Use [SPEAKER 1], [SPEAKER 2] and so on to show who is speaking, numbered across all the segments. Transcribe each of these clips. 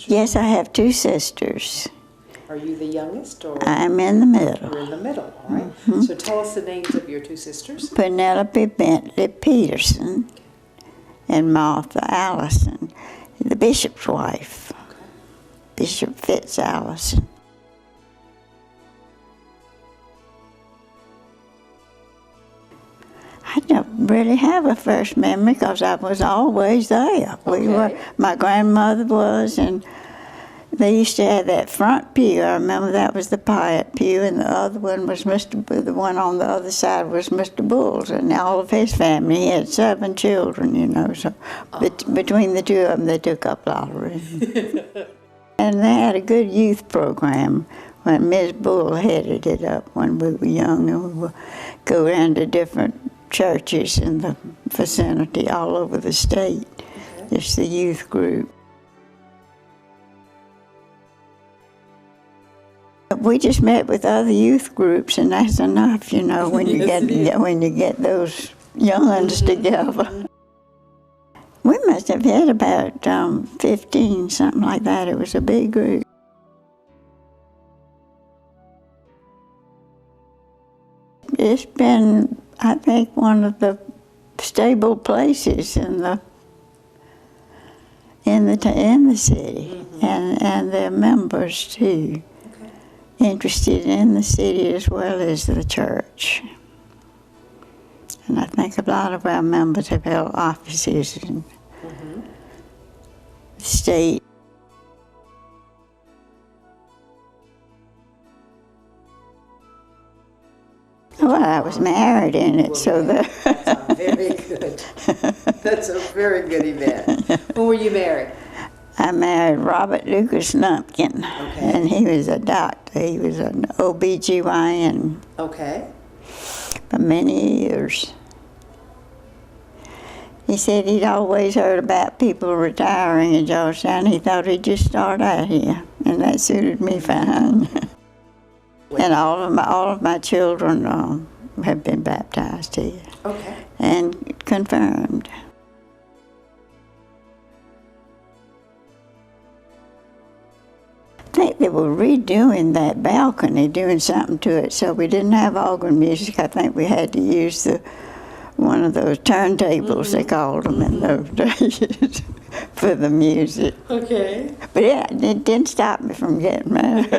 [SPEAKER 1] sisters?
[SPEAKER 2] Yes, I have two sisters.
[SPEAKER 1] Are you the youngest, or?
[SPEAKER 2] I'm in the middle.
[SPEAKER 1] You're in the middle, all right.
[SPEAKER 2] Mm-hmm.
[SPEAKER 1] So tell us the names of your two sisters.
[SPEAKER 2] Penelope Bentley Peterson and Martha Allison, the bishop's wife,
[SPEAKER 1] Okay.
[SPEAKER 2] Bishop Fitz Allison. I don't really have a first memory because I was always there.
[SPEAKER 1] Okay.
[SPEAKER 2] My grandmother was, and they used to have that front pew. I remember that was the Piatt pew, and the other one was the one on the other side was Mr. Bull's, and all of his family. He had 7 children, you know, so between the two of them, they took up a lot of room. And they had a good youth program when Ms. Bull headed it up when we were young, and we would go down to different churches in the vicinity all over the state.
[SPEAKER 1] Okay.
[SPEAKER 2] Just the youth group. We just met with other youth groups, and that's enough, you know, when you get those young ones together. We must have had about 15, something like that. It was a big group. It's been, I think, one of the stable places in the city, and their members too. Interested in the city as well as the church. And I think a lot of our members have held offices in the state. Well, I was married in it, so
[SPEAKER 1] that's a very good. That's a very good event. When were you married?
[SPEAKER 2] I married Robert Lucas Lumpkin, and he was a doctor. He was an OB/GYN for many years. He said he'd always heard about people retiring in Georgetown. He thought he'd just start out here, and that suited me fine. And all of my children have been baptized here and confirmed. I think they were redoing that balcony, doing something to it, so we didn't have organ music. I think we had to use one of those turntables, they called them in those days, for the music.
[SPEAKER 1] Okay.
[SPEAKER 2] But yeah, it didn't stop me from getting married.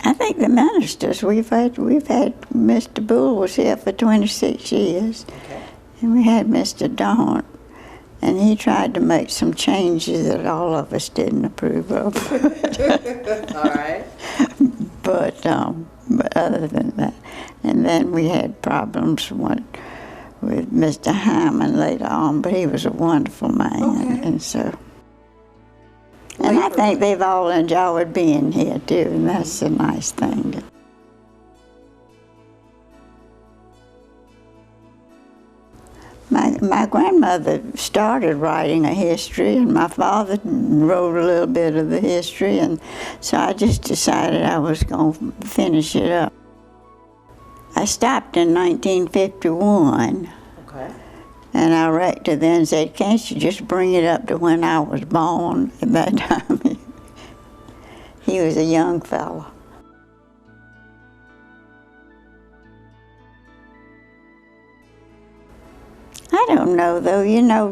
[SPEAKER 2] I think the ministers, we've had Mr. Bull was here for 26 years. And we had Mr. Daunt, and he tried to make some changes that all of us didn't approve of.
[SPEAKER 1] All right.
[SPEAKER 2] But other than that, and then we had problems with Mr. Hyman later on, but he was a wonderful man, and so. And I think they've all enjoyed being here too, and that's a nice thing. My grandmother started writing a history, and my father wrote a little bit of the history, and so I just decided I was going to finish it up. I stopped in 1951, and our rector then said, "Can't you just bring it up to when I was born?" At that time, he was a young fellow. I don't know, though. You know,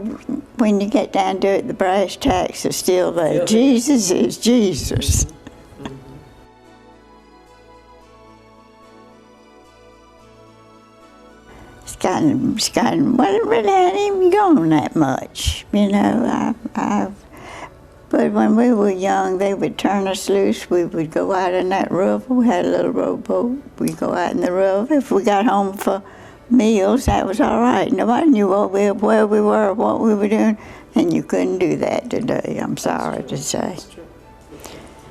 [SPEAKER 2] when you get down to it, the brass tacks are still there. Jesus is Jesus. It's gotten, well, it really hadn't even gone that much, you know. But when we were young, they would turn us loose. We would go out in that river. We had a little rowboat. We'd go out in the river. If we got home for meals, that was all right. Nobody knew where we were or what we were doing, and you couldn't do that today, I'm sorry to say.
[SPEAKER 1] That's true.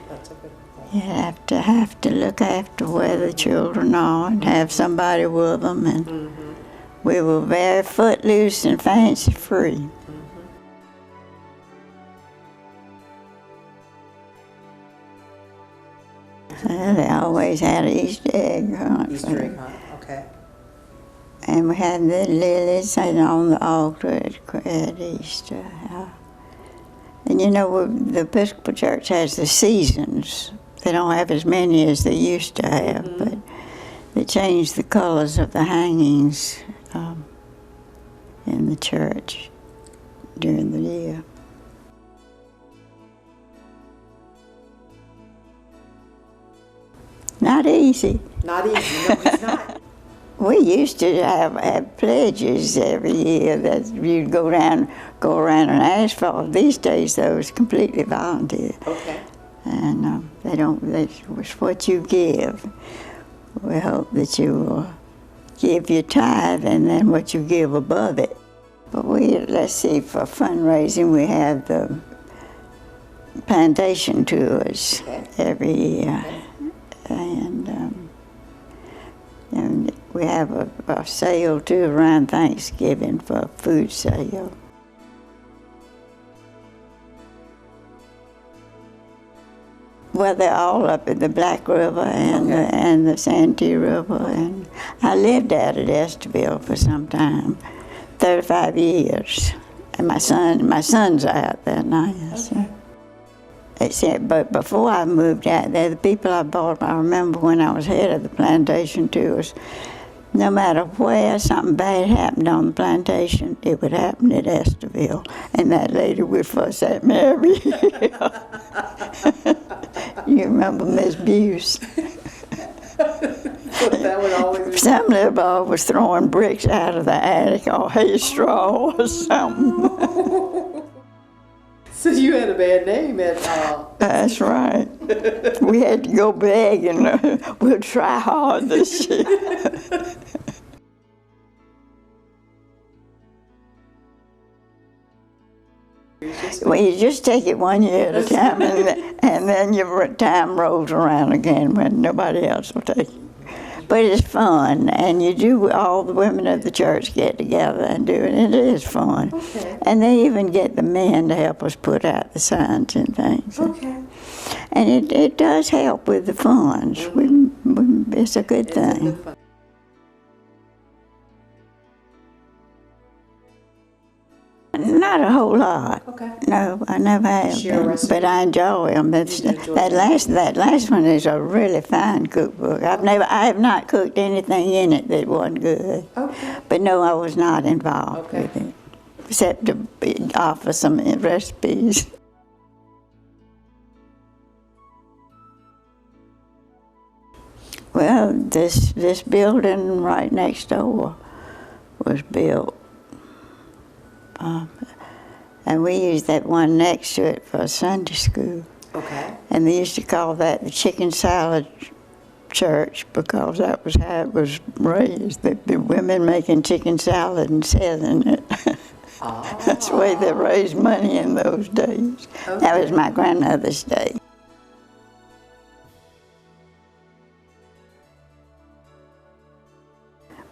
[SPEAKER 1] That's a good point.
[SPEAKER 2] You have to look after where the children are and have somebody with them, and we were very footloose and fancy-free. They always had an Easter egg hunt.
[SPEAKER 1] Easter egg hunt, okay.
[SPEAKER 2] And we had the lilies and on the altar at Easter. And you know, the Episcopal Church has the seasons. They don't have as many as they used to have, but they changed the colors of the hangings in the church during the year. Not easy.
[SPEAKER 1] Not easy, no, it's not.
[SPEAKER 2] We used to have pledges every year that you'd go around and ask for. These days, though, it's completely volunteer.
[SPEAKER 1] Okay.
[SPEAKER 2] And it's what you give. We hope that you will give your tithe and then what you give above it. But let's see, for fundraising, we have the plantation tours every year. And we have a sale too around Thanksgiving for a food sale. Well, they're all up at the Black River and the Santee River. And I lived out at Esterville for some time, 35 years. And my son's out there now. So. But before I moved out there, the people I remember when I was head of the plantation tours, no matter where something bad happened on the plantation, it would happen at Esterville. And that lady would fuss at me every year. You remember Miss Buse?
[SPEAKER 1] That would always be.
[SPEAKER 2] Some little boy was throwing bricks out of the attic or hay straw or something.
[SPEAKER 1] So you had a bad name at
[SPEAKER 2] That's right. We had to go beg and we'll try hard this year. Well, you just take it one year at a time, and then your time rolls around again when nobody else will take it. But it's fun, and all the women of the church get together and do it. It is fun.
[SPEAKER 1] Okay.
[SPEAKER 2] And they even get the men to help us put out the signs and things.
[SPEAKER 1] Okay.
[SPEAKER 2] And it does help with the funds. It's a good thing. Not a whole lot.
[SPEAKER 1] Okay.
[SPEAKER 2] No, I never have been, but I enjoy them. That last one is a really fine cookbook. I have not cooked anything in it that wasn't good.
[SPEAKER 1] Okay.
[SPEAKER 2] But no, I was not involved with it, except to offer some recipes. Well, this building right next door was built. And we used that one next to it for Sunday school.
[SPEAKER 1] Okay.
[SPEAKER 2] And they used to call that the chicken salad church because that was how it was raised, the women making chicken salad and selling it. That's the way they raised money in those days. Okay. That was my grandmother's day.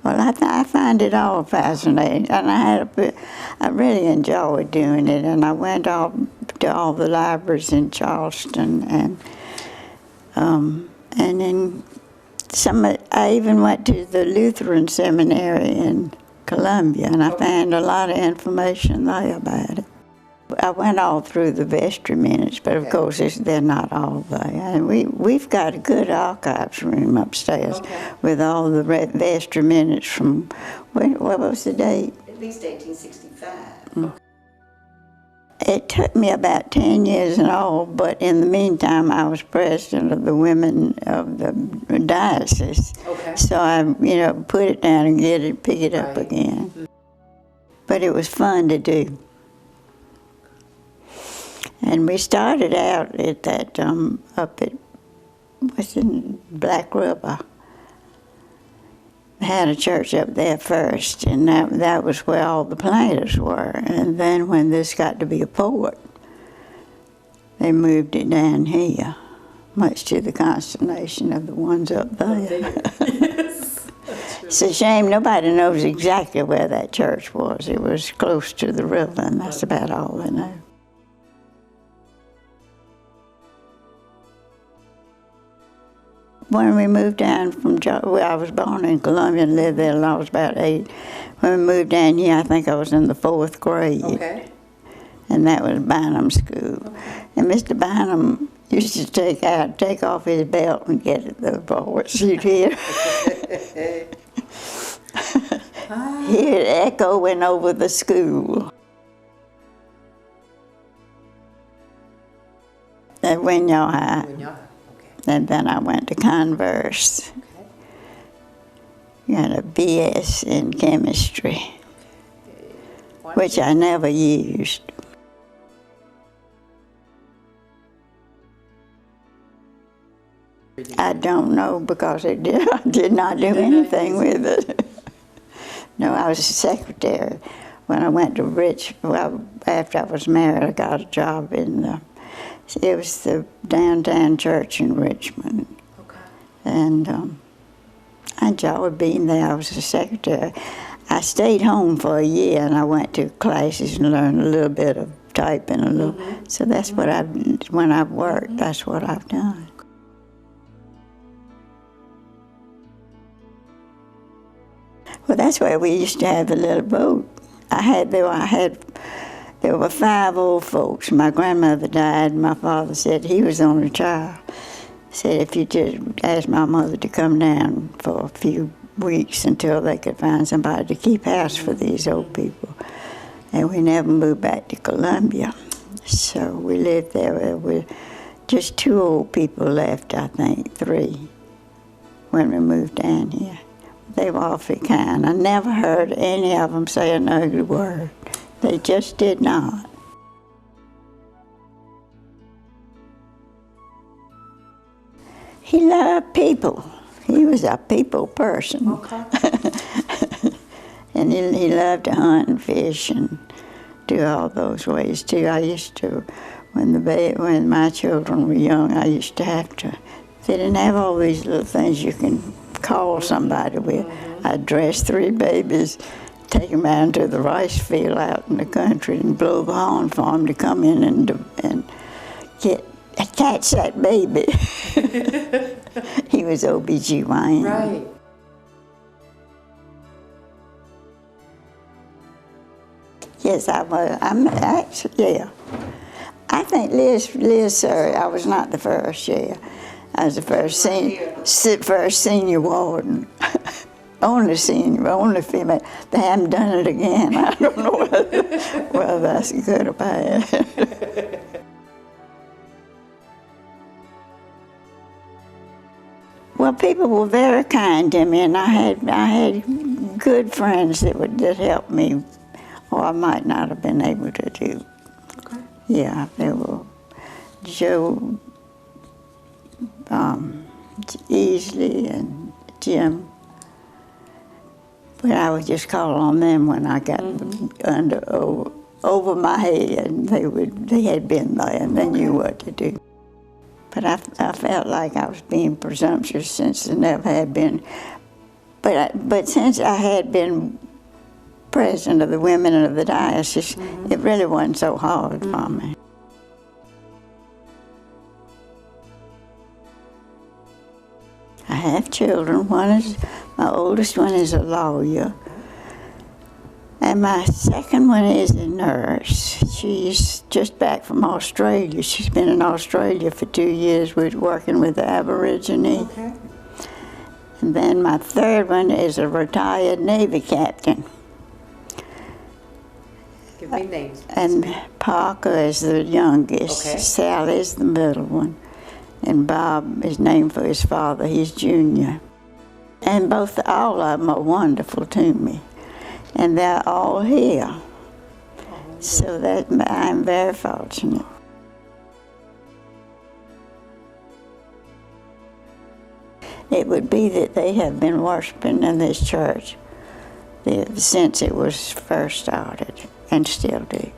[SPEAKER 2] Well, I find it all fascinating, and I really enjoyed doing it. And I went to all the libraries in Charleston, and then I even went to the Lutheran Seminary in Columbia, and I found a lot of information there about it. I went all through the vestry minutes, but of course they're not all there. And we've got a good archives room upstairs with all the vestry minutes from, what was the date?
[SPEAKER 3] At least 1865.
[SPEAKER 2] It took me about 10 years in all, but in the meantime I was president of the women of the diocese.
[SPEAKER 1] Okay.
[SPEAKER 2] So I, put it down and pick it up again. But it was fun to do. And we started out at that, up at, what's in Black River. Had a church up there first, and that was where all the planters were. And then when this got to be a port, they moved it down here, much to the consternation of the ones up there.
[SPEAKER 1] Yes.
[SPEAKER 2] It's a shame nobody knows exactly where that church was. It was close to the river, and that's about all they know. when we moved down from, well, I was born in Columbia and lived there till I was about 8. When we moved down here, I think I was in the 4th grade.
[SPEAKER 1] Okay.
[SPEAKER 2] And that was Bynum School.
[SPEAKER 1] Okay.
[SPEAKER 2] And Mr. Bynum used to take off his belt and get the voice. You'd hear. Hear it echoing over the school. At Winyah High.
[SPEAKER 1] Winyah, okay.
[SPEAKER 2] And then I went to Converse.
[SPEAKER 1] Okay.
[SPEAKER 2] Got a BS in chemistry, which I never used. I don't know because I did not do anything with it. No, I was a secretary. When I went to well, after I was married, I got a job in it was the downtown church in Richmond.
[SPEAKER 1] Okay.
[SPEAKER 2] And I enjoyed being there. I was a secretary. I stayed home for a year and I went to classes and learned a little bit of typing, a little. So that's what when I've worked, that's what I've done. Well, that's where we used to have a little boat. There were 5 old folks. My grandmother died. My father said he was the only child. Said if you just ask my mother to come down for a few weeks until they could find somebody to keep house for these old people. And we never moved back to Columbia. So we lived there. There were just 2 old people left, I think, 3, when we moved down here. They were awfully kind. I never heard any of them say an ugly word. They just did not. He loved people. He was a people person.
[SPEAKER 1] Okay.
[SPEAKER 2] And he loved to hunt and fish and do all those ways too. I used to, when my children were young, I used to have to, they didn't have all these little things you can call somebody with. I'd dress 3 babies, take them out to the rice field out in the country and blow the horn for them to come in and catch that baby. He was OB-GYN.
[SPEAKER 1] Right.
[SPEAKER 2] Yes, I was. I'm actually, yeah. I think Liz, sorry, I was not the first, yeah. I was the first senior warden. Only female. They haven't done it again. I don't know whether that's good or bad. Well, people were very kind to me, and I had good friends that helped me, or I might not have been able to do.
[SPEAKER 1] Okay.
[SPEAKER 2] Yeah, they were Joe Easley and Jim. But I would just call on them when I got over my head, and they had been there and they knew what to do. But I felt like I was being presumptuous since there never had been. But since I had been president of the women of the diocese, it really wasn't so hard for me. I have children. My oldest one is a lawyer. And my second one is a nurse. She's just back from Australia. She's been in Australia for 2 years working with the Aborigine.
[SPEAKER 1] Okay.
[SPEAKER 2] And then my third one is a retired Navy captain.
[SPEAKER 1] Give me names.
[SPEAKER 2] And Parker is the youngest.
[SPEAKER 1] Okay.
[SPEAKER 2] Sally is the middle one. And Bob is named for his father. He's junior. And all of them are wonderful to me. And they're all here. So that I'm very fortunate. It would be that they have been worshiping in this church since it was first started, and still do.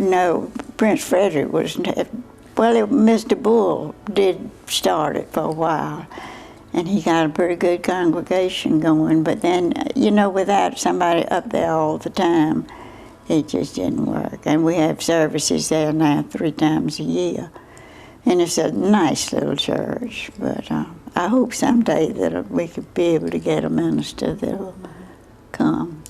[SPEAKER 2] No, Prince Frederick was, Mr. Bull did start it for a while, and he got a pretty good congregation going, but then, without somebody up there all the time, It just didn't work. And we have services there now 3 times a year. And it's a nice little church, but I hope someday that we could be able to get a minister that will come.